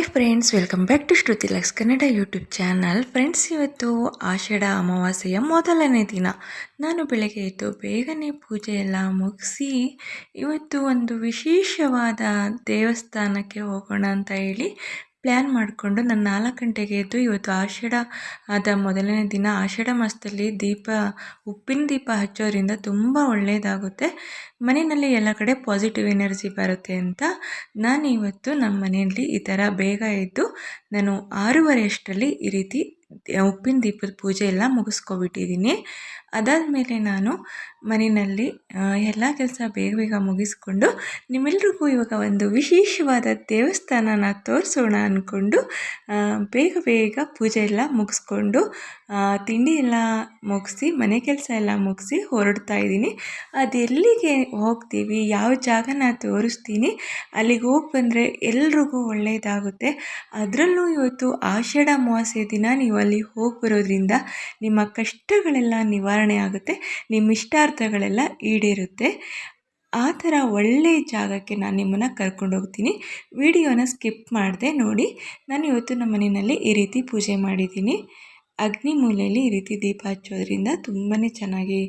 Hi friends, welcome back to Shruti Lux Kannada YouTube channel. Friends, ಇವತ್ತು ಆಷಾಢ ಅಮಾವಾಸ್ಯೆಯ ಮೊದಲನೇ ದಿನ. ನಾನು ಬೆಳಗ್ಗೆ ಎದ್ದು ಬೇಗನೆ ಪೂಜೆ ಎಲ್ಲ ಮುಗಿಸಿ ಇವತ್ತು ಒಂದು ವಿಶೇಷವಾದ ದೇವಸ್ಥಾನಕ್ಕೆ ಹೋಗೋಣ ಅಂತ ಹೇಳಿ ಪ್ಲ್ಯಾನ್ ಮಾಡಿಕೊಂಡು ನಾನು 4 ಗಂಟೆಗೆ ಎದ್ದು ಇವತ್ತು ಆಷಾಢದ ಮೊದಲನೇ ದಿನ. ಆಷಾಢ ಮಾಸದಲ್ಲಿ ಉಪ್ಪಿನ ದೀಪ ಹಚ್ಚೋದ್ರಿಂದ ತುಂಬ ಒಳ್ಳೆಯದಾಗುತ್ತೆ, ಮನೆಯಲ್ಲಿ ಎಲ್ಲ ಕಡೆ ಪಾಸಿಟಿವ್ ಎನರ್ಜಿ ಬರುತ್ತೆ ಅಂತ ನಾನು ಇವತ್ತು ನಮ್ಮ ಮನೆಯಲ್ಲಿ ಈ ಥರ ಬೇಗ ಎದ್ದು ನಾನು 6:30 ಅಷ್ಟರಲ್ಲಿ ಈ ರೀತಿ ಉಪ್ಪಿನ ದೀಪದ ಪೂಜೆ ಎಲ್ಲ ಮುಗಿಸ್ಕೊಬಿಟ್ಟಿದ್ದೀನಿ. ಅದಾದಮೇಲೆ ನಾನು ಮನೆಯಲ್ಲಿ ಎಲ್ಲ ಕೆಲಸ ಬೇಗ ಬೇಗ ಮುಗಿಸ್ಕೊಂಡು ನಿಮ್ಮೆಲ್ರಿಗೂ ಇವಾಗ ಒಂದು ವಿಶೇಷವಾದ ದೇವಸ್ಥಾನನ ತೋರಿಸೋಣ ಅಂದ್ಕೊಂಡು ಬೇಗ ಬೇಗ ಪೂಜೆ ಎಲ್ಲ ಮುಗಿಸ್ಕೊಂಡು ತಿಂಡಿ ಎಲ್ಲ ಮುಗಿಸಿ ಮನೆ ಕೆಲಸ ಎಲ್ಲ ಮುಗಿಸಿ ಹೊರಡ್ತಾ ಇದ್ದೀನಿ. ಅದೆಲ್ಲಿಗೆ ಹೋಗ್ತೀವಿ, ಯಾವ ಜಾಗನ ತೋರಿಸ್ತೀನಿ, ಅಲ್ಲಿಗೆ ಹೋಗಿ ಬಂದರೆ ಎಲ್ರಿಗೂ ಒಳ್ಳೆಯದಾಗುತ್ತೆ. ಅದರಲ್ಲೂ ಇವತ್ತು ಆಷಾಢ ಅಮಾವಾಸ್ಯೆ ದಿನ ನೀವು ಅಲ್ಲಿ ಹೋಗಿ ಬರೋದ್ರಿಂದ ನಿಮ್ಮ ಕಷ್ಟಗಳೆಲ್ಲ ನಿವಾರಣೆ ಆಗುತ್ತೆ, ನಿಮ್ಮ ಇಷ್ಟಾರ್ಥಗಳೆಲ್ಲ ಈಡೇರುತ್ತೆ. ಆ ಥರ ಒಳ್ಳೆಯ ಜಾಗಕ್ಕೆ ನಾನು ನಿಮ್ಮನ್ನು ಕರ್ಕೊಂಡು ಹೋಗ್ತೀನಿ. ವಿಡಿಯೋನ ಸ್ಕಿಪ್ ಮಾಡದೆ ನೋಡಿ. ನಾನು ಇವತ್ತು ನಮ್ಮ ಮನೆಯಲ್ಲಿ ಈ ರೀತಿ ಪೂಜೆ ಮಾಡಿದ್ದೀನಿ. ಅಗ್ನಿ ಮೂಲೆಯಲ್ಲಿ ಈ ರೀತಿ ದೀಪ ಹಚ್ಚೋದ್ರಿಂದ ತುಂಬಾ ಚೆನ್ನಾಗಿ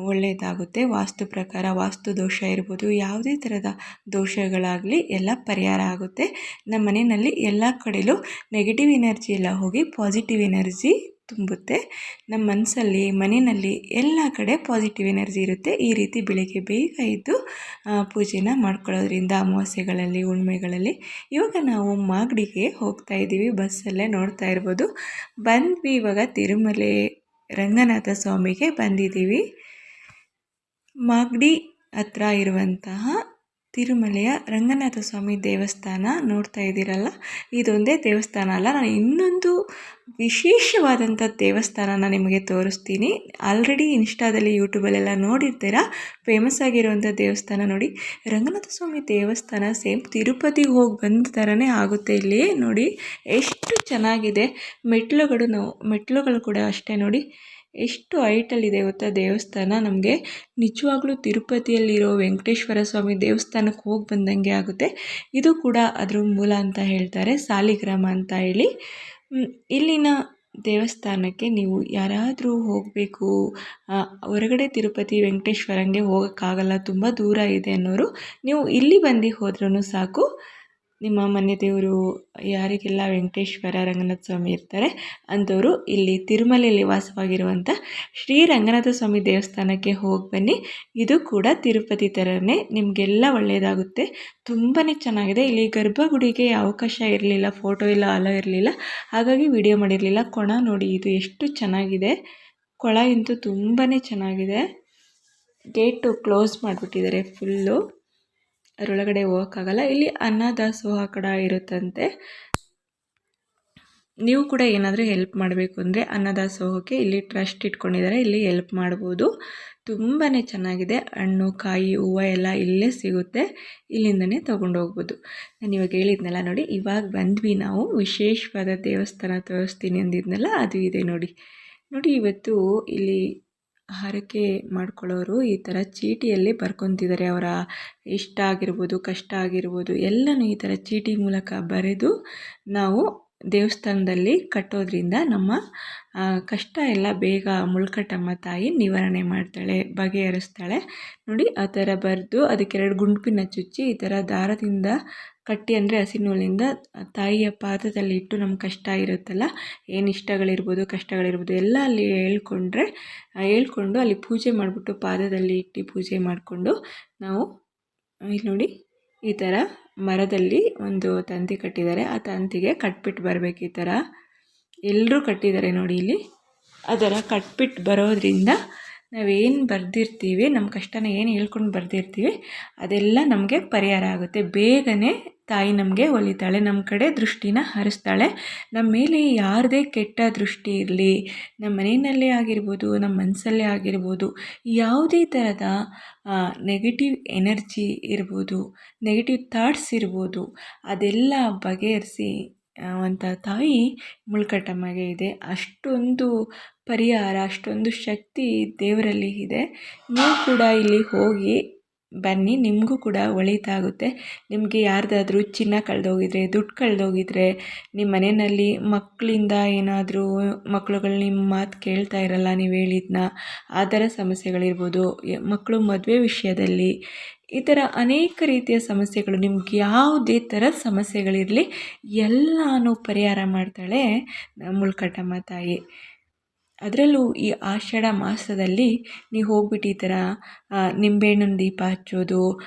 ಒಳ್ಳೆಯದಾಗುತ್ತೆ. ವಾಸ್ತು ಪ್ರಕಾರ ವಾಸ್ತು ದೋಷ ಇರ್ಬೋದು, ಯಾವುದೇ ಥರದ ದೋಷಗಳಾಗಲಿ ಎಲ್ಲ ಪರಿಹಾರ ಆಗುತ್ತೆ. ನಮ್ಮ ಮನೆಯಲ್ಲಿ ಎಲ್ಲ ಕಡೆಯಲ್ಲೂ ನೆಗೆಟಿವ್ ಎನರ್ಜಿ ಎಲ್ಲ ಹೋಗಿ ಪಾಸಿಟಿವ್ ಎನರ್ಜಿ ತುಂಬುತ್ತೆ. ನಮ್ಮ ಮನಸ್ಸಲ್ಲಿ ಮನೆಯಲ್ಲಿ ಎಲ್ಲ ಕಡೆ ಪಾಸಿಟಿವ್ ಎನರ್ಜಿ ಇರುತ್ತೆ. ಈ ರೀತಿ ಬೆಳಿಗ್ಗೆ ಬೇಗ ಎದ್ದು ಪೂಜೆನ ಮಾಡ್ಕೊಳ್ಳೋದ್ರಿಂದ ಅಮಾವಾಸ್ಯೆಗಳಲ್ಲಿ ಹುಣ್ಮೆಗಳಲ್ಲಿ. ಇವಾಗ ನಾವು ಮಾಗಡಿಗೆ ಹೋಗ್ತಾ ಇದ್ದೀವಿ, ಬಸ್ಸಲ್ಲೇ ನೋಡ್ತಾ ಇರ್ಬೋದು. ಬಂದ್ವಿ ಇವಾಗ ತಿರುಮಲೆ ರಂಗನಾಥ ಸ್ವಾಮಿಗೆ ಬಂದಿದ್ದೀವಿ. ಮಾಗಡಿ ಹತ್ರ ಇರುವಂತಹ ತಿರುಮಲೆಯ ರಂಗನಾಥ ಸ್ವಾಮಿ ದೇವಸ್ಥಾನ ನೋಡ್ತಾ ಇದ್ದೀರಲ್ಲ, ಇದೊಂದೇ ದೇವಸ್ಥಾನ ಅಲ್ಲ, ನಾನು ಇನ್ನೊಂದು ವಿಶೇಷವಾದಂಥ ದೇವಸ್ಥಾನನ ನಿಮಗೆ ತೋರಿಸ್ತೀನಿ. ಆಲ್ರೆಡಿ ಇನ್ಸ್ಟಾದಲ್ಲಿ ಯೂಟ್ಯೂಬಲ್ಲೆಲ್ಲ ನೋಡಿರ್ತೀರಾ, ಫೇಮಸ್ ಆಗಿರುವಂಥ ದೇವಸ್ಥಾನ ನೋಡಿ. ರಂಗನಾಥ ಸ್ವಾಮಿ ದೇವಸ್ಥಾನ ಸೇಮ್ ತಿರುಪತಿಗೆ ಹೋಗಿ ಬಂದ ಥರನೇ ಆಗುತ್ತೆ. ಇಲ್ಲಿ ನೋಡಿ ಎಷ್ಟು ಚೆನ್ನಾಗಿದೆ. ಮೆಟ್ಲುಗಳು ಕೂಡ ಅಷ್ಟೇ ನೋಡಿ ಎಷ್ಟು ಹೈಟಲ್ಲಿದೆ ಗೊತ್ತಾ ದೇವಸ್ಥಾನ. ನಮಗೆ ನಿಜವಾಗ್ಲೂ ತಿರುಪತಿಯಲ್ಲಿರೋ ವೆಂಕಟೇಶ್ವರ ಸ್ವಾಮಿ ದೇವಸ್ಥಾನಕ್ಕೆ ಹೋಗಿ ಬಂದಂಗೆ ಆಗುತ್ತೆ. ಇದು ಕೂಡ ಅದ್ರ ಮೂಲ ಅಂತ ಹೇಳ್ತಾರೆ, ಸಾಲಿಗ್ರಾಮ ಅಂತ ಹೇಳಿ. ಇಲ್ಲಿನ ದೇವಸ್ಥಾನಕ್ಕೆ ನೀವು ಯಾರಾದರೂ ಹೋಗಬೇಕು, ಹೊರಗಡೆ ತಿರುಪತಿ ವೆಂಕಟೇಶ್ವರಂಗೆ ಹೋಗೋಕ್ಕಾಗಲ್ಲ, ತುಂಬ ದೂರ ಇದೆ ಅನ್ನೋರು ನೀವು ಇಲ್ಲಿ ಬಂದು ಹೋದ್ರೂ ಸಾಕು. ನಿಮ್ಮ ಮನೆ ದೇವರು ಯಾರಿಗೆಲ್ಲ ವೆಂಕಟೇಶ್ವರ ರಂಗನಾಥ ಸ್ವಾಮಿ ಇರ್ತಾರೆ ಅಂಥವರು ಇಲ್ಲಿ ತಿರುಮಲೆಯಲ್ಲಿ ವಾಸವಾಗಿರುವಂಥ ಶ್ರೀ ರಂಗನಾಥ ಸ್ವಾಮಿ ದೇವಸ್ಥಾನಕ್ಕೆ ಹೋಗಿ ಬನ್ನಿ. ಇದು ಕೂಡ ತಿರುಪತಿ ಥರನೇ, ನಿಮಗೆಲ್ಲ ಒಳ್ಳೆಯದಾಗುತ್ತೆ. ತುಂಬಾ ಚೆನ್ನಾಗಿದೆ. ಇಲ್ಲಿ ಗರ್ಭಗುಡಿಗೆ ಅವಕಾಶ ಇರಲಿಲ್ಲ, ಫೋಟೋ ಎಲ್ಲ ಅಲೋ ಇರಲಿಲ್ಲ, ಹಾಗಾಗಿ ವಿಡಿಯೋ ಮಾಡಿರಲಿಲ್ಲ. ಕೊಳ ನೋಡಿ ಇದು ಎಷ್ಟು ಚೆನ್ನಾಗಿದೆ. ಕೊಳ ಅಂತೂ ತುಂಬಾ ಚೆನ್ನಾಗಿದೆ. ಗೇಟು ಕ್ಲೋಸ್ ಮಾಡಿಬಿಟ್ಟಿದ್ದಾರೆ ಫುಲ್ಲು, ಅದರೊಳಗಡೆ ಹೋಗೋಕ್ಕಾಗಲ್ಲ. ಇಲ್ಲಿ ಅನ್ನದಾಸೋಹ ಕೂಡ ಇರುತ್ತಂತೆ. ನೀವು ಕೂಡ ಏನಾದರೂ ಹೆಲ್ಪ್ ಮಾಡಬೇಕು ಅಂದರೆ ಅನ್ನದಾಸೋಹಕ್ಕೆ ಇಲ್ಲಿ ಟ್ರಸ್ಟ್ ಇಟ್ಕೊಂಡಿದ್ದಾರೆ, ಇಲ್ಲಿ ಹೆಲ್ಪ್ ಮಾಡ್ಬೋದು. ತುಂಬಾ ಚೆನ್ನಾಗಿದೆ. ಹಣ್ಣು ಕಾಯಿ ಹೂವು ಎಲ್ಲ ಇಲ್ಲೇ ಸಿಗುತ್ತೆ, ಇಲ್ಲಿಂದನೇ ತೊಗೊಂಡೋಗ್ಬೋದು. ನಾನು ಇವಾಗ ಹೇಳಿದ್ನಲ್ಲ ನೋಡಿ, ಇವಾಗ ಬಂದ್ವಿ ನಾವು. ವಿಶೇಷವಾದ ದೇವಸ್ಥಾನ ತೋರಿಸ್ತೀನಿ ಅಂದಿದ್ನಲ್ಲ, ಅದು ಇದೆ ನೋಡಿ. ಇವತ್ತು ಇಲ್ಲಿ ಹರಕೆ ಮಾಡ್ಕೊಳ್ಳೋರು ಈ ಥರ ಚೀಟಿಯಲ್ಲಿ ಬರ್ಕೊತಿದ್ದಾರೆ. ಅವರ ಇಷ್ಟ ಆಗಿರ್ಬೋದು, ಕಷ್ಟ ಆಗಿರ್ಬೋದು ಎಲ್ಲನೂ ಈ ಥರ ಚೀಟಿ ಮೂಲಕ ಬರೆದು ನಾವು ದೇವಸ್ಥಾನದಲ್ಲಿ ಕಟ್ಟೋದ್ರಿಂದ ನಮ್ಮ ಕಷ್ಟ ಎಲ್ಲ ಬೇಗ ಮುಳ್ಕಟ್ಟಮ್ಮ ತಾಯಿ ನಿವಾರಣೆ ಮಾಡ್ತಾಳೆ, ಬಗೆಹರಿಸ್ತಾಳೆ. ನೋಡಿ ಆ ಥರ ಬರೆದು ಅದಕ್ಕೆ 2 ಗುಂಡ್ಪಿನ ಚುಚ್ಚಿ ಈ ಥರ ದಾರದಿಂದ ಕಟ್ಟಿ, ಅಂದರೆ ಹಸಿನೂಲಿಂದ ತಾಯಿಯ ಪಾದದಲ್ಲಿ ಇಟ್ಟು ನಮ್ಮ ಕಷ್ಟ ಇರುತ್ತಲ್ಲ, ಏನು ಇಷ್ಟಗಳಿರ್ಬೋದು ಕಷ್ಟಗಳಿರ್ಬೋದು ಎಲ್ಲ ಅಲ್ಲಿ ಹೇಳ್ಕೊಂಡು ಅಲ್ಲಿ ಪೂಜೆ ಮಾಡಿಬಿಟ್ಟು ಪಾದದಲ್ಲಿ ಇಟ್ಟು ಪೂಜೆ ಮಾಡಿಕೊಂಡು ನಾವು ಇಲ್ಲಿ ನೋಡಿ ಈ ಥರ ಮರದಲ್ಲಿ ಒಂದು ತಂತಿ ಕಟ್ಟಿದ್ದಾರೆ, ಆ ತಂತಿಗೆ ಕಟ್ಬಿಟ್ಟು ಬರಬೇಕು. ಈ ಥರ ಎಲ್ಲರೂ ಕಟ್ಟಿದ್ದಾರೆ ನೋಡಿ ಇಲ್ಲಿ. ಅದರ ಕಟ್ಬಿಟ್ಟು ಬರೋದ್ರಿಂದ ನಾವೇನು ಬರೆದಿರ್ತೀವಿ, ನಮ್ಮ ಕಷ್ಟನ ಏನು ಹೇಳ್ಕೊಂಡು ಬರೆದಿರ್ತೀವಿ ಅದೆಲ್ಲ ನಮಗೆ ಪರಿಹಾರ ಆಗುತ್ತೆ. ಬೇಗನೆ ತಾಯಿ ನಮಗೆ ಒಲಿತಾಳೆ, ನಮ್ಮ ಕಡೆ ದೃಷ್ಟಿನ ಹರಿಸ್ತಾಳೆ. ನಮ್ಮ ಮೇಲೆ ಯಾರದೇ ಕೆಟ್ಟ ದೃಷ್ಟಿ ಇರಲಿ, ನಮ್ಮ ಮನೆಯಲ್ಲೇ ಆಗಿರ್ಬೋದು, ನಮ್ಮ ಮನಸ್ಸಲ್ಲೇ ಆಗಿರ್ಬೋದು, ಯಾವುದೇ ಥರದ ನೆಗೆಟಿವ್ ಎನರ್ಜಿ ಇರ್ಬೋದು, ನೆಗೆಟಿವ್ ಥಾಟ್ಸ್ ಇರ್ಬೋದು, ಅದೆಲ್ಲ ಬಗೆಹರಿಸಿ ಅಂತ ತಾಯಿ ಮುಳ್ಕಟ್ಟಮ್ಮಗೆ ಇದೆ. ಅಷ್ಟೊಂದು ಪರಿಹಾರ, ಅಷ್ಟೊಂದು ಶಕ್ತಿ ದೇವರಲ್ಲಿ ಇದೆ. ನೀವು ಕೂಡ ಇಲ್ಲಿ ಹೋಗಿ ಬನ್ನಿ, ನಿಮಗೂ ಕೂಡ ಒಳಿತಾಗುತ್ತೆ. ನಿಮಗೆ ಯಾರ್ದಾದ್ರೂ ಚಿನ್ನ ಕಳೆದೋಗಿದ್ರೆ, ದುಡ್ಡು ಕಳೆದೋಗಿದ್ರೆ, ನಿಮ್ಮ ಮನೆಯಲ್ಲಿ ಮಕ್ಕಳಿಂದ ಏನಾದರೂ ಮಕ್ಕಳುಗಳು ನಿಮ್ಮ ಮಾತು ಕೇಳ್ತಾ ಇರಲ್ಲ ನೀವು ಹೇಳಿದ್ನ, ಆ ಥರ ಸಮಸ್ಯೆಗಳಿರ್ಬೋದು, ಮಕ್ಕಳು ಮದುವೆ ವಿಷಯದಲ್ಲಿ, ಈ ಥರ ಅನೇಕ ರೀತಿಯ ಸಮಸ್ಯೆಗಳು, ನಿಮ್ಗೆ ಯಾವುದೇ ಥರದ ಸಮಸ್ಯೆಗಳಿರಲಿ ಎಲ್ಲನೂ ಪರಿಹಾರ ಮಾಡ್ತಾಳೆ ಮುಳ್ಕಟ್ಟಮ್ಮ ತಾಯಿ. ಅದರಲ್ಲೂ ಈ ಆಷಾಢ ಮಾಸದಲ್ಲಿ ನೀವು ಹೋಗ್ಬಿಟ್ಟು ಈ ಥರ ನಿಂಬೆಹಣ್ಣಿನ ದೀಪ ಹಚ್ಚೋದು,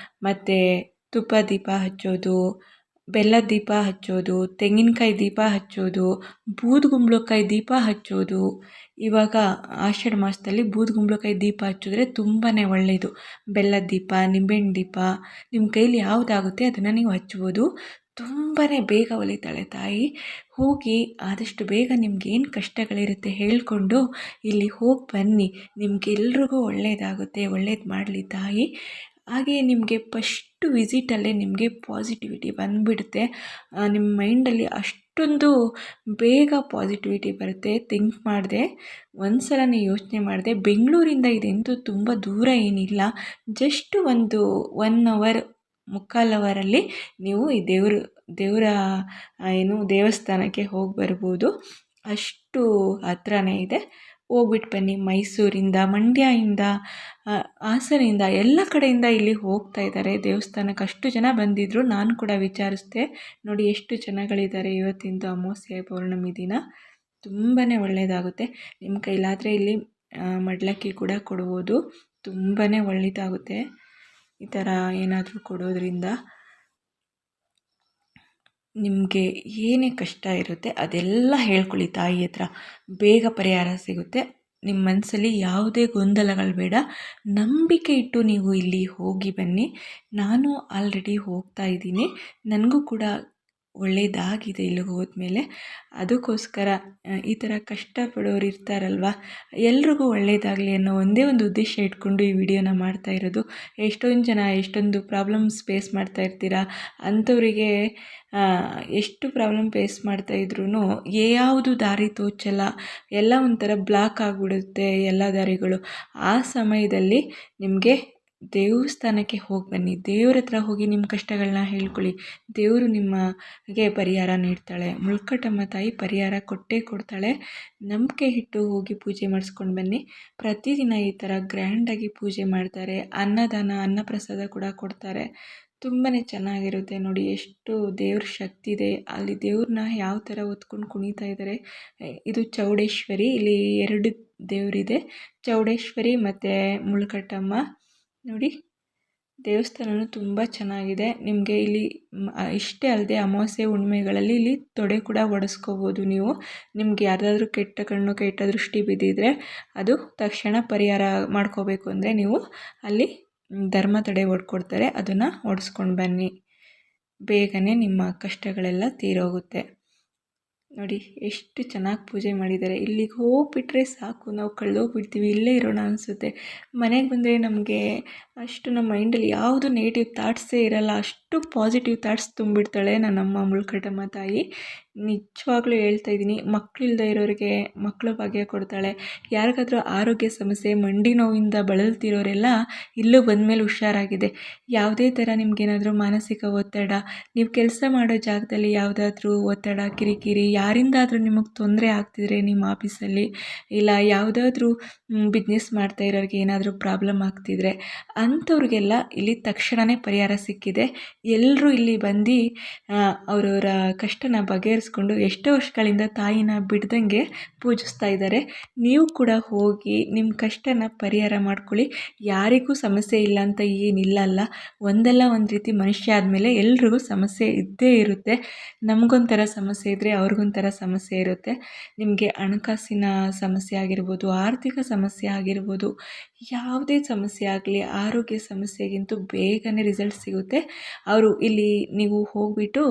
ಮತ್ತು ತುಪ್ಪ ದೀಪ ಹಚ್ಚೋದು, ಬೆಲ್ಲದ ದೀಪ ಹಚ್ಚೋದು, ತೆಂಗಿನಕಾಯಿ ದೀಪ ಹಚ್ಚೋದು, ಬೂದುಗುಂಬಳಕಾಯಿ ದೀಪ ಹಚ್ಚೋದು. ಇವಾಗ ಆಷಾಢ ಮಾಸದಲ್ಲಿ ಬೂದುಗುಂಬಳಕಾಯಿ ದೀಪ ಹಚ್ಚಿದ್ರೆ ತುಂಬಾ ಒಳ್ಳೆಯದು. ಬೆಲ್ಲದ ದೀಪ, ನಿಂಬೆಹಣ್ಣು ದೀಪ, ನಿಮ್ಮ ಕೈಲಿ ಯಾವುದಾಗುತ್ತೆ ಅದನ್ನು ನೀವು ಹಚ್ಬೋದು. ತುಂಬಾ ಬೇಗ ಒಲಿತಾಳೆ ತಾಯಿ. ಹೋಗಿ ಆದಷ್ಟು ಬೇಗ ನಿಮ್ಗೇನು ಕಷ್ಟಗಳಿರುತ್ತೆ ಹೇಳಿಕೊಂಡು ಇಲ್ಲಿ ಹೋಗಿ ಬನ್ನಿ, ನಿಮಗೆಲ್ರಿಗೂ ಒಳ್ಳೆಯದಾಗುತ್ತೆ, ಒಳ್ಳೇದು ಮಾಡಲಿ ತಾಯಿ. ಹಾಗೆ ನಿಮಗೆ ಫಸ್ಟು ವಿಸಿಟಲ್ಲೇ ನಿಮಗೆ ಪಾಸಿಟಿವಿಟಿ ಬಂದುಬಿಡುತ್ತೆ. ನಿಮ್ಮ ಮೈಂಡಲ್ಲಿ ಅಷ್ಟೊಂದು ಬೇಗ ಪಾಸಿಟಿವಿಟಿ ಬರುತ್ತೆ. ಥಿಂಕ್ ಮಾಡಿದೆ, ಒಂದು ಸಲ ನೀವು ಯೋಚನೆ ಮಾಡಿದೆ. ಬೆಂಗಳೂರಿಂದ ಇದೆಂತೂ ತುಂಬ ದೂರ ಏನಿಲ್ಲ, ಜಸ್ಟ್ ಒಂದು 1 ಅವರ್, ಮುಕ್ಕಾಲು ಅವರಲ್ಲಿ ನೀವು ಈ ದೇವರ ದೇವಸ್ಥಾನಕ್ಕೆ ಹೋಗಿ ಬರ್ಬೋದು. ಅಷ್ಟು ಹತ್ರನೇ ಇದೆ. ಹೋಗ್ಬಿಟ್ಟು ಬನ್ನಿ. ಮೈಸೂರಿಂದ, ಮಂಡ್ಯದಿಂದ, ಹಾಸನಿಂದ, ಎಲ್ಲ ಕಡೆಯಿಂದ ಇಲ್ಲಿ ಹೋಗ್ತಾ ಇದ್ದಾರೆ ದೇವಸ್ಥಾನಕ್ಕೆ. ಅಷ್ಟು ಜನ ಬಂದಿದ್ದರು. ನಾನು ಕೂಡ ವಿಚಾರಿಸಿದೆ. ನೋಡಿ ಎಷ್ಟು ಜನಗಳಿದ್ದಾರೆ. ಇವತ್ತಿಂದು ಅಮಾವಾಸ್ಯೆ ಪೌರ್ಣಮಿ ದಿನ ತುಂಬಾ ಒಳ್ಳೆಯದಾಗುತ್ತೆ. ನಿಮ್ಮ ಕೈಲಾದರೆ ಇಲ್ಲಿ ಮಡ್ಲಕ್ಕಿ ಕೂಡ ಕೊಡ್ಬೋದು. ತುಂಬಾ ಒಳ್ಳೆಯದಾಗುತ್ತೆ ಈ ಥರ ಏನಾದರೂ ಕೊಡೋದ್ರಿಂದ. ನಿಮಗೆ ಏನೇ ಕಷ್ಟ ಇರುತ್ತೆ ಅದೆಲ್ಲ ಹೇಳ್ಕೊಳ್ಳಿ ತಾಯಿ ಹತ್ರ, ಬೇಗ ಪರಿಹಾರ ಸಿಗುತ್ತೆ. ನಿಮ್ಮ ಮನಸ್ಸಲ್ಲಿ ಯಾವುದೇ ಗೊಂದಲಗಳು ಬೇಡ, ನಂಬಿಕೆ ಇಟ್ಟು ನೀವು ಇಲ್ಲಿ ಹೋಗಿ ಬನ್ನಿ. ನಾನು ಆಲ್ರೆಡಿ ಹೋಗ್ತಾ ಇದ್ದೀನಿ, ನನಗೂ ಕೂಡ ಒಳ್ಳೆಯದಾಗಿದೆ ಇಲ್ಲಿಗೆ ಹೋದ್ಮೇಲೆ. ಅದಕ್ಕೋಸ್ಕರ ಈ ಥರ ಕಷ್ಟಪಡೋರು ಇರ್ತಾರಲ್ವ, ಎಲ್ರಿಗೂ ಒಳ್ಳೆಯದಾಗಲಿ ಅನ್ನೋ ಒಂದೇ ಒಂದು ಉದ್ದೇಶ ಇಟ್ಕೊಂಡು ಈ ವಿಡಿಯೋನ ಮಾಡ್ತಾ ಇರೋದು. ಎಷ್ಟೊಂದು ಜನ ಎಷ್ಟೊಂದು ಪ್ರಾಬ್ಲಮ್ಸ್ ಫೇಸ್ ಮಾಡ್ತಾ ಇರ್ತೀರ. ಅಂಥವರಿಗೆ ಎಷ್ಟು ಪ್ರಾಬ್ಲಮ್ ಫೇಸ್ ಮಾಡ್ತಾಯಿದ್ರೂ ಯಾವುದು ದಾರಿ ತೋಚಲ್ಲ, ಎಲ್ಲ ಒಂಥರ ಬ್ಲಾಕ್ ಆಗಿಬಿಡುತ್ತೆ ಎಲ್ಲ ದಾರಿಗಳು. ಆ ಸಮಯದಲ್ಲಿ ನಿಮಗೆ ದೇವಸ್ಥಾನಕ್ಕೆ ಹೋಗಿ ಬನ್ನಿ. ದೇವ್ರ ಹತ್ರ ಹೋಗಿ ನಿಮ್ಮ ಕಷ್ಟಗಳನ್ನ ಹೇಳ್ಕೊಳ್ಳಿ. ದೇವರು ನಿಮಗೆ ಪರಿಹಾರ ನೀಡ್ತಾಳೆ. ಮುಳ್ಕಟ್ಟಮ್ಮ ತಾಯಿ ಪರಿಹಾರ ಕೊಟ್ಟೇ ಕೊಡ್ತಾಳೆ. ನಂಬಿಕೆ ಇಟ್ಟು ಹೋಗಿ ಪೂಜೆ ಮಾಡಿಸ್ಕೊಂಡು ಬನ್ನಿ. ಪ್ರತಿದಿನ ಈ ಥರ ಗ್ರ್ಯಾಂಡಾಗಿ ಪೂಜೆ ಮಾಡ್ತಾರೆ. ಅನ್ನದಾನ, ಅನ್ನಪ್ರಸಾದ ಕೂಡ ಕೊಡ್ತಾರೆ. ತುಂಬಾ ಚೆನ್ನಾಗಿರುತ್ತೆ. ನೋಡಿ ಎಷ್ಟು ದೇವ್ರ ಶಕ್ತಿ ಇದೆ. ಅಲ್ಲಿ ದೇವ್ರನ್ನ ಯಾವ ಥರ ಹೊತ್ಕೊಂಡು ಕುಣಿತಾ ಇದ್ದಾರೆ. ಇದು ಚೌಡೇಶ್ವರಿ. ಇಲ್ಲಿ 2 ದೇವರಿದೆ, ಚೌಡೇಶ್ವರಿ ಮತ್ತು ಮುಳ್ಕಟ್ಟಮ್ಮ. ನೋಡಿ ದೇವಸ್ಥಾನವೂ ತುಂಬ ಚೆನ್ನಾಗಿದೆ. ನಿಮಗೆ ಇಲ್ಲಿ ಇಷ್ಟೇ ಅಲ್ಲದೆ ಅಮಾವಾಸ್ಯೆ ಹುಣ್ಣಿಮೆಗಳಲ್ಲಿ ಇಲ್ಲಿ ತೊಡೆ ಕೂಡ ಒಡೆಸ್ಕೋಬೋದು ನೀವು. ನಿಮ್ಗೆ ಯಾರ್ದಾದ್ರೂ ಕೆಟ್ಟ ಕಣ್ಣು, ಕೆಟ್ಟ ದೃಷ್ಟಿ ಬಿದ್ದಿದ್ರೆ ಅದು ತಕ್ಷಣ ಪರಿಹಾರ ಮಾಡ್ಕೋಬೇಕು ಅಂದರೆ ನೀವು ಅಲ್ಲಿ ಧರ್ಮ ತಡೆ ಒಡ್ಕೊಡ್ತಾರೆ, ಅದನ್ನು ಒಡಿಸ್ಕೊಂಡು ಬನ್ನಿ. ಬೇಗನೆ ನಿಮ್ಮ ಕಷ್ಟಗಳೆಲ್ಲ ತೀರೋಗುತ್ತೆ. ನೋಡಿ ಎಷ್ಟು ಚೆನ್ನಾಗಿ ಪೂಜೆ ಮಾಡಿದ್ದಾರೆ. ಇಲ್ಲಿಗೆ ಹೋಗ್ಬಿಟ್ರೆ ಸಾಕು, ನಾವು ಕಳೆದೋಗ್ಬಿಡ್ತೀವಿ, ಇಲ್ಲೇ ಇರೋಣ ಅನಿಸುತ್ತೆ. ಮನೆಗೆ ಬಂದರೆ ನಮಗೆ ಅಷ್ಟು ನಮ್ಮ ಮೈಂಡಲ್ಲಿ ಯಾವುದು ನೆಗೆಟಿವ್ ಥಾಟ್ಸೇ ಇರಲ್ಲ. ಅಷ್ಟು ಪಾಸಿಟಿವ್ ಥಾಟ್ಸ್ ತುಂಬಿಡ್ತಾಳೆ ನನ್ನಮ್ಮ ಮುಳ್ಕಟ್ಟಮ್ಮ ತಾಯಿ. ನಿಜವಾಗ್ಲೂ ಹೇಳ್ತಾ ಇದ್ದೀನಿ, ಮಕ್ಕಳಿಲ್ಲದೆ ಇರೋರಿಗೆ ಮಕ್ಕಳ ಭಾಗ್ಯ ಕೊಡ್ತಾಳೆ. ಯಾರಿಗಾದ್ರೂ ಆರೋಗ್ಯ ಸಮಸ್ಯೆ, ಮಂಡಿ ನೋವಿಂದ ಬಳಲ್ತಿರೋರೆಲ್ಲ ಇಲ್ಲೂ ಬಂದಮೇಲೆ ಹುಷಾರಾಗಿದೆ. ಯಾವುದೇ ಥರ ನಿಮಗೇನಾದರೂ ಮಾನಸಿಕ ಒತ್ತಡ, ನೀವು ಕೆಲಸ ಮಾಡೋ ಜಾಗದಲ್ಲಿ ಯಾವುದಾದ್ರೂ ಒತ್ತಡ, ಕಿರಿಕಿರಿ, ಯಾರಿಂದಾದರೂ ನಿಮಗೆ ತೊಂದರೆ ಆಗ್ತಿದ್ರೆ ನಿಮ್ಮ ಆಫೀಸಲ್ಲಿ, ಇಲ್ಲ ಯಾವುದಾದ್ರೂ ಬಿಸ್ನೆಸ್ ಮಾಡ್ತಾ ಇರೋರಿಗೆ ಏನಾದರೂ ಪ್ರಾಬ್ಲಮ್ ಆಗ್ತಿದ್ರೆ ಅಂಥವ್ರಿಗೆಲ್ಲ ಇಲ್ಲಿ ತಕ್ಷಣವೇ ಪರಿಹಾರ ಸಿಕ್ಕಿದೆ. ಎಲ್ಲರೂ ಇಲ್ಲಿ ಬಂದು ಅವರವರ ಕಷ್ಟನ ಬಗೆಹರಿಸ್ಕೊಂಡು ಎಷ್ಟೋ ವರ್ಷಗಳಿಂದ ತಾಯಿನ ಬಿಡ್ದಂಗೆ ಪೂಜಿಸ್ತಾ ಇದ್ದಾರೆ. ನೀವು ಕೂಡ ಹೋಗಿ ನಿಮ್ಮ ಕಷ್ಟನ ಪರಿಹಾರ ಮಾಡ್ಕೊಳ್ಳಿ. ಯಾರಿಗೂ ಸಮಸ್ಯೆ ಇಲ್ಲ ಅಂತ ಏನಿಲ್ಲ ಅಲ್ಲ. ಒಂದಲ್ಲ ಒಂದು ರೀತಿ ಮನುಷ್ಯ ಆದಮೇಲೆ ಎಲ್ರಿಗೂ ಸಮಸ್ಯೆ ಇದ್ದೇ ಇರುತ್ತೆ. ನಮಗೊಂಥರ ಸಮಸ್ಯೆ ಇದ್ದರೆ ಅವ್ರಿಗೊಂಥರ ಸಮಸ್ಯೆ ಇರುತ್ತೆ. ನಿಮಗೆ ಹಣಕಾಸಿನ ಸಮಸ್ಯೆ ಆಗಿರ್ಬೋದು, ಆರ್ಥಿಕ ಸಮಸ್ಯೆ ಆಗಿರ್ಬೋದು, ಯಾವುದೇ ಸಮಸ್ಯೆ ಆಗಲಿ, ಆರೋಗ್ಯ ಸಮಸ್ಯೆಗಿಂತೂ ಬೇಗನೆ ರಿಸಲ್ಟ್ ಸಿಗುತ್ತೆ. ಅವರು ಇಲ್ಲಿ ನೀವು ಹೋಗಿಬಿಟ್ಟು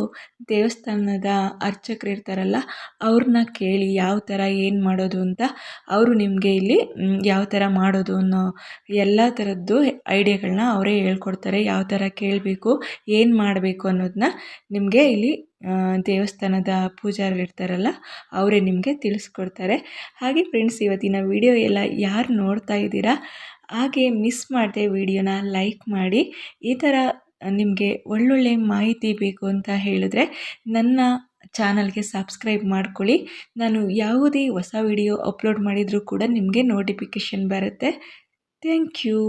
ದೇವಸ್ಥಾನದ ಅರ್ಚಕರು ಇರ್ತಾರಲ್ಲ ಅವ್ರನ್ನ ಕೇಳಿ ಯಾವ ಥರ ಏನು ಮಾಡೋದು ಅಂತ. ಅವರು ನಿಮಗೆ ಇಲ್ಲಿ ಯಾವ ಥರ ಮಾಡೋದು ಅನ್ನೋ ಎಲ್ಲ ಥರದ್ದು ಐಡಿಯಾಗಳನ್ನ ಅವರೇ ಹೇಳ್ಕೊಡ್ತಾರೆ. ಯಾವ ಥರ ಕೇಳಬೇಕು, ಏನು ಮಾಡಬೇಕು ಅನ್ನೋದನ್ನ ನಿಮಗೆ ಇಲ್ಲಿ ದೇವಸ್ಥಾನದ ಪೂಜಾರಿ ಇರ್ತಾರಲ್ಲ ಅವರೇ ನಿಮಗೆ ತಿಳಿಸ್ಕೊಡ್ತಾರೆ. ಹಾಗೆ ಫ್ರೆಂಡ್ಸ್, ಇವತ್ತಿನ ವಿಡಿಯೋ ಎಲ್ಲ ಯಾರು ನೋಡ್ತಾ ಇದ್ದೀರಾ ಹಾಗೆ ಮಿಸ್ ಮಾಡದೆ ವಿಡಿಯೋನ ಲೈಕ್ ಮಾಡಿ. ಈ ಥರ ನಿಮಗೆ ಒಳ್ಳೊಳ್ಳೆ ಮಾಹಿತಿ ಬೇಕು ಅಂತ ಹೇಳಿದ್ರೆ ನನ್ನ ಚಾನಲ್ಗೆ ಸಬ್ಸ್ಕ್ರೈಬ್ ಮಾಡ್ಕೊಳ್ಳಿ. ನಾನು ಯಾವುದೇ ಹೊಸ ವಿಡಿಯೋ ಅಪ್ಲೋಡ್ ಮಾಡಿದರೂ ಕೂಡ ನಿಮಗೆ ನೋಟಿಫಿಕೇಷನ್ ಬರುತ್ತೆ. Thank you.